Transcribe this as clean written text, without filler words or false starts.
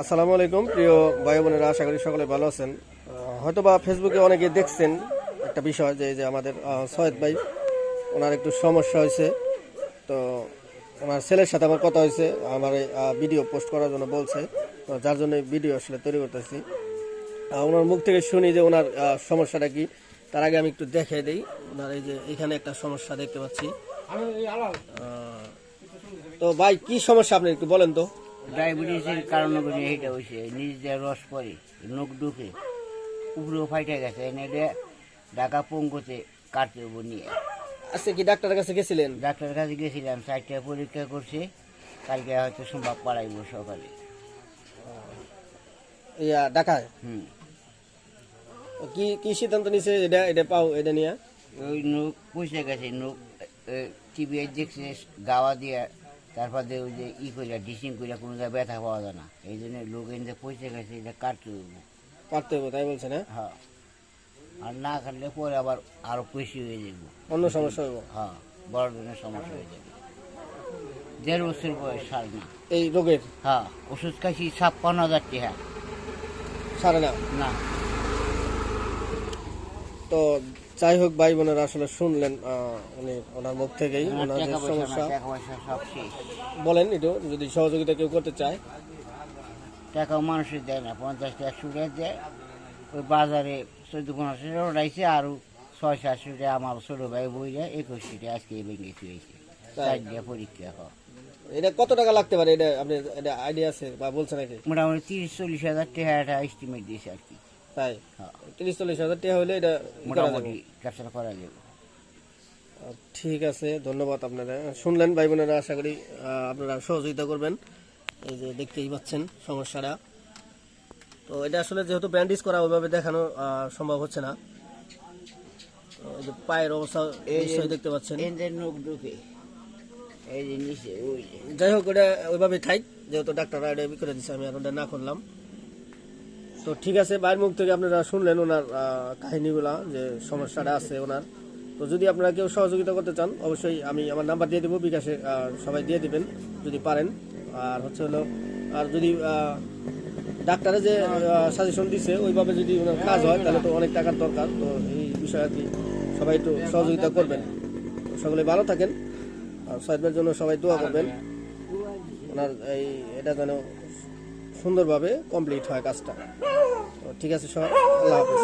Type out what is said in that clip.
আসসালামু আলাইকুম প্রিয় ভাই বোনেরা, আশা করি সকলে ভালো আছেন। হয়তোবা ফেসবুকে অনেকে দেখছেন একটা বিষয় যে আমাদের সৈয়দ ভাই, ওনার একটু সমস্যা হয়েছে। তো ওনার ছেলের সাথে আমার কথা হয়েছে, আমার ভিডিও পোস্ট করার জন্য বলছে। তো যার জন্য ভিডিও আসলে তৈরি করতেছি। ওনার মুখ থেকে শুনি যে ওনার সমস্যাটা কি। তার আগে আমি একটু দেখে দিই। ওনার এই যে এখানে একটা সমস্যা দেখতে পাচ্ছি। তো ভাই, কি সমস্যা আপনি একটু বলেন তো। ডায়াবেটিসের কারণে করে এইটা হয়েছে, নিজ দিয়ে রস পরে নখ ঢুকে উপরেও ফাইটে গেছে, এনে ঢাকা পঙ্গুতে কাটতে হবো নিয়ে। আজকে কি ডাক্তারের কাছে গেছিলেন? ডাক্তারের কাছে গেছিলাম, 4টা পরীক্ষা করছে, কালকে হয়তো সোমবার পাড়াইব সকালে। ঢাকায় কি কি সিদ্ধান্ত নিছে এটা পাও এটা নিয়ে? ওই নখ পয়সা গেছে, নখ টিভি দেখছে গাওয়া দিয়ে, তারপর দিয়ে ওই যে কইলা ডিসিং কইলা কোনো জায়গায় ব্যথা পাওয়া যায় না, এই জন্য লোক এনে পয়সা গেছে, এটা কাটতে হবো। কাটতে হবে তাই বলছে না? হ্যাঁ, আর না কাটলে পরে আবার আরো বেশি হয়ে যাবে, অন্য সমস্যা হইব। হ্যাঁ, বড় ধরনের সমস্যা হয়ে যাবে। 1.5 বছর বয়স, সার না। এই রোগের? হ্যাঁ, ওষুধ খাইছি 56,000 টাকা। সারে না? না। তো যাই হোক ভাই বোনেরা, আসলে শুনলেন উনি ওনার মুখ থেকেই ওনার যে টাকা পয়সা সমস্যা। টাকা পয়সা সব শেষ। বলেন একটু, যদি সহযোগিতা কেউ করতে চায়। টাকাও মানুষের দেয় না, 50-100 টাকা দেয়। ওই বাজারে 14-15 টাকা উঠাইছে, আরো 600-700 টাকা আমার ছোট ভাই বই যায়, 21 টাকা আজকে ভেঙে হয়েছে। 4টা পরীক্ষা হয়। এটা কত টাকা লাগতে পারে, এটা আপনি এটা আইডিয়া আছে বা বলছে নাকি? মোটামুটি 30-40 হাজার টাকা একটা এস্টিমেট দিয়েছে আর কি। তাই? হ্যাঁ, 30-40 হাজার টাকা হলে এটা মোটামুটি ব্যবসাটা করা যাবে। ঠিক আছে, ধন্যবাদ আপনারা। শুনলেন ভাই বোনেরা, আশা করি আপনারা সহযোগিতা করবেন। এই যে দেখতেই পাচ্ছেন সমস্যাটা। তো এটা আসলে যেহেতু ব্যান্ডেজ করা, ওইভাবে দেখানো সম্ভব হচ্ছে না। এই যে পায়ের অবস্থা নিশ্চয়ই দেখতে পাচ্ছেন। এদের নখ ঢুকে এই যে নিচে ওই যে। যাই হোক, ওটা ওইভাবে থাক, যেহেতু ডাক্তাররা এটা করে দিচ্ছে, আমি আর ওটা না করলাম। তো ঠিক আছে, বাইরের মুখ থেকে আপনারা শুনলেন ওনার কাহিনীগুলা, যে সমস্যাটা আছে ওনার। তো যদি আপনারা কেউ সহযোগিতা করতে চান, অবশ্যই আমি আমার নাম্বার দিয়ে দেবো, বিকাশে সবাই দিয়ে দিবেন যদি পারেন। আর হচ্ছে হলো, আর যদি ডাক্তারে যে সাজেশন দিছে ওইভাবে যদি ওনার কাজ হয়, তাহলে তো অনেক টাকার দরকার। তো এই বিষয়ে আর কি সবাই একটু সহযোগিতা করবেন। সকলে ভালো থাকেন, আর সৈয়দের জন্য সবাই দোয়া করবেন, ওনার এটা যেন সুন্দরভাবে কমপ্লিট হয় কাজটা। তো ঠিক আছে সবাই, আল্লাহ হাফেজ।